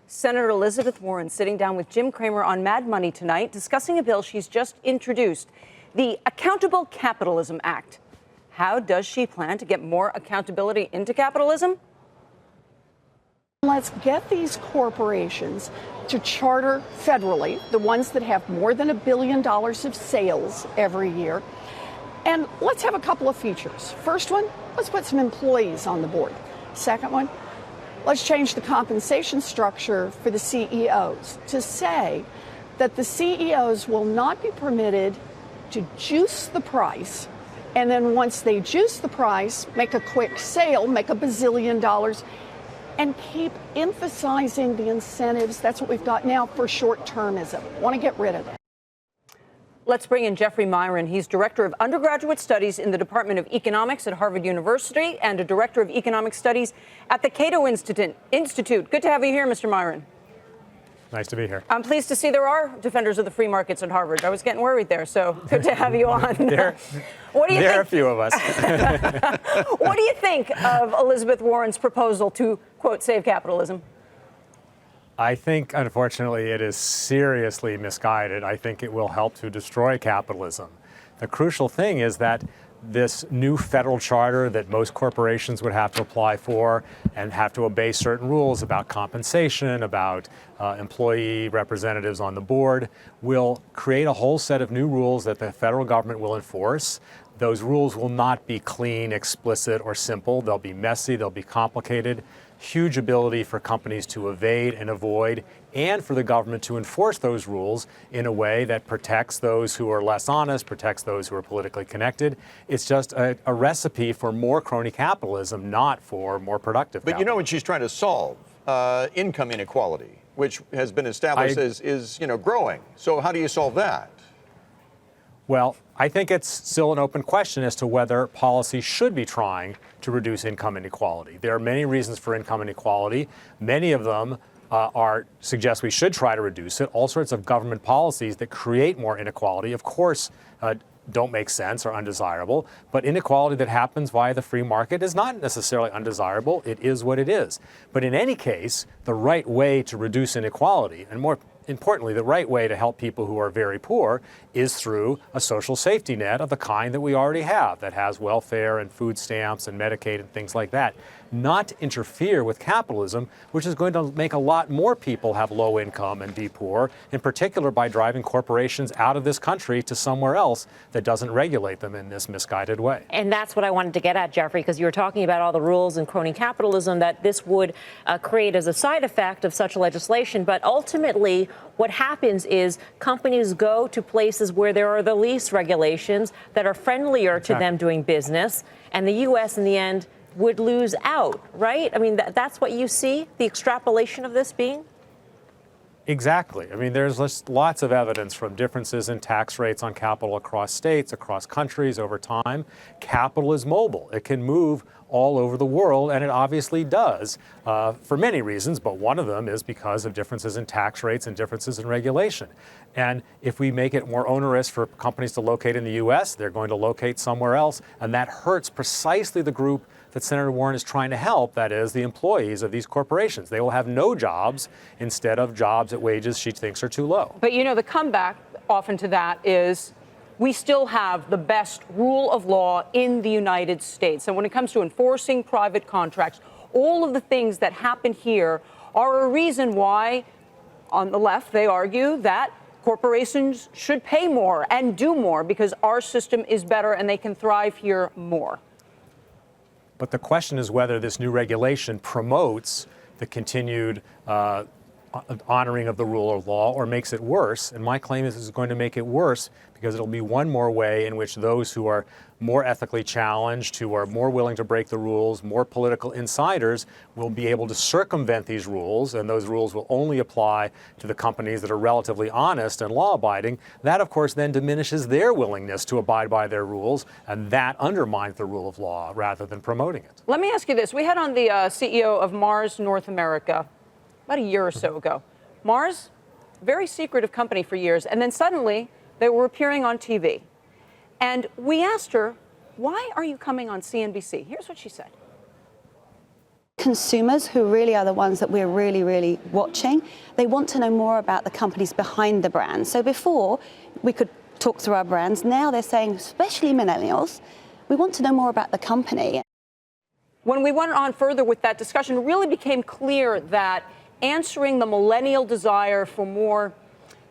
Senator Elizabeth Warren sitting down with Jim Cramer on Mad Money tonight, discussing a bill she's just introduced, the Accountable Capitalism Act. How does she plan to get more accountability into capitalism? Let's get these corporations to charter federally, the ones that have more than $1 billion of sales every year. And let's have a couple of features. First one, let's put some employees on the board. Second one, let's change the compensation structure for the CEOs to say that the CEOs will not be permitted to juice the price, and then once they juice the price, make a quick sale, make $1 bazillion, and keep emphasizing the incentives. That's what we've got now for short-termism. Want to get rid of that. Let's bring in Jeffrey Myron. He's Director of Undergraduate Studies in the Department of Economics at Harvard University and a Director of Economic Studies at the Cato Institute. Good to have you here, Mr. Myron. Nice to be here. I'm pleased to see there are defenders of the free markets at Harvard. I was getting worried there, so good to have you on. There are a few of us. What do you think of Elizabeth Warren's proposal to, quote, save capitalism? I think, unfortunately, it is seriously misguided. I think it will help to destroy capitalism. The crucial thing is that this new federal charter that most corporations would have to apply for and have to obey certain rules about compensation, about employee representatives on the board, will create a whole set of new rules that the federal government will enforce. Those rules will not be clean, explicit, or simple. They'll be messy, they'll be complicated. Huge ability for companies to evade and avoid, and for the government to enforce those rules in a way that protects those who are less honest, protects those who are politically connected. It's just a recipe for more crony capitalism, not for more productive capitalism. But you know what she's trying to solve? Income inequality, which has been established is growing. So how do you solve that? Well, I think it's still an open question as to whether policy should be trying to reduce income inequality. There are many reasons for income inequality. Many of them suggest we should try to reduce it. All sorts of government policies that create more inequality, of course, don't make sense or undesirable. But inequality that happens via the free market is not necessarily undesirable. It is what it is. But in any case, the right way to reduce inequality, and more importantly, the right way to help people who are very poor, is through a social safety net of the kind that we already have, that has welfare and food stamps and Medicaid and things like that. Not to interfere with capitalism, which is going to make a lot more people have low income and be poor, in particular by driving corporations out of this country to somewhere else that doesn't regulate them in this misguided way. And that's what I wanted to get at, Jeffrey, because you were talking about all the rules and crony capitalism that this would create as a side effect of such legislation. But ultimately, what happens is companies go to places where there are the least regulations that are friendlier to them doing business, and the U.S. in the end would lose out, right? I mean, that's what you see, the extrapolation of this being? Exactly. I mean, there's lots of evidence from differences in tax rates on capital across states, across countries over time. Capital is mobile. It can move all over the world, and it obviously does for many reasons, but one of them is because of differences in tax rates and differences in regulation. And if we make it more onerous for companies to locate in the U.S., they're going to locate somewhere else, and that hurts precisely the group that Senator Warren is trying to help, that is, the employees of these corporations. They will have no jobs instead of jobs at wages she thinks are too low. But, the comeback often to that is we still have the best rule of law in the United States. And when it comes to enforcing private contracts, all of the things that happen here are a reason why, on the left, they argue that corporations should pay more and do more because our system is better and they can thrive here more. But the question is whether this new regulation promotes the continued honoring of the rule of law or makes it worse. And my claim is it's going to make it worse because it'll be one more way in which those who are more ethically challenged, who are more willing to break the rules, more political insiders, will be able to circumvent these rules, and those rules will only apply to the companies that are relatively honest and law-abiding. That, of course, then diminishes their willingness to abide by their rules, and that undermines the rule of law rather than promoting it. Let me ask you this. We had on the CEO of Mars North America about a year or so ago. Mars, very secretive company for years, and then suddenly they were appearing on TV. And we asked her, why are you coming on CNBC? Here's what she said. consumers who really are the ones that we're really, really watching. They want to know more about the companies behind the brand. So before, we could talk through our brands. Now they're saying, especially millennials, we want to know more about the company. When we went on further with that discussion, it really became clear that answering the millennial desire for more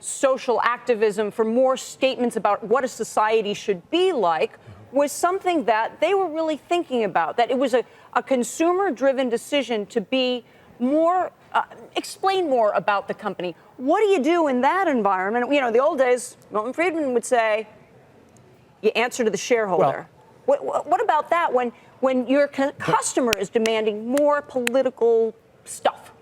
social activism, for more statements about what a society should be like, was something that they were really thinking about, that it was a consumer-driven decision to be more, explain more about the company. What do you do in that environment? You know, in the old days, Milton Friedman would say, you answer to the shareholder. What about that when your customer is demanding more political stuff?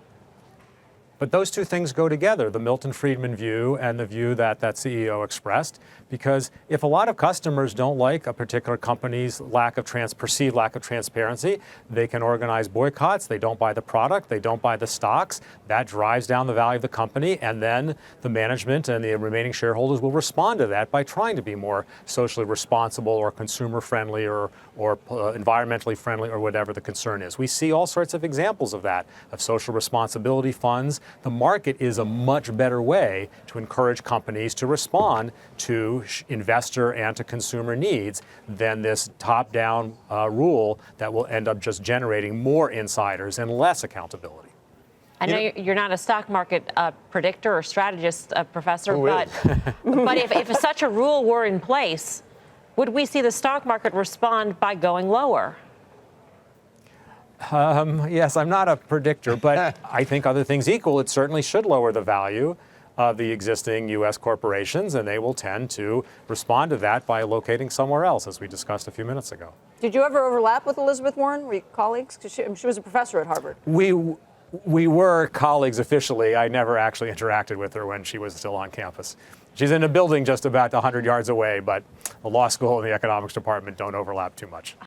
But those two things go together, the Milton Friedman view and the view that that CEO expressed, because if a lot of customers don't like a particular company's perceived lack of transparency, they can organize boycotts. They don't buy the product. They don't buy the stocks. That drives down the value of the company. And then the management and the remaining shareholders will respond to that by trying to be more socially responsible or consumer friendly or environmentally friendly or whatever the concern is. We see all sorts of examples of that, of social responsibility funds. The market is a much better way to encourage companies to respond to investor and to consumer needs than this top-down rule that will end up just generating more insiders and less accountability. I know you're not a stock market predictor or strategist, Professor, but if such a rule were in place, would we see the stock market respond by going lower? Yes, I'm not a predictor, but I think other things equal, it certainly should lower the value of the existing U.S. corporations, and they will tend to respond to that by locating somewhere else, as we discussed a few minutes ago. Did you ever overlap with Elizabeth Warren? Were you colleagues? Because she was a professor at Harvard. We were colleagues officially. I never actually interacted with her when she was still on campus. She's in a building just about 100 yards away, but the law school and the economics department don't overlap too much.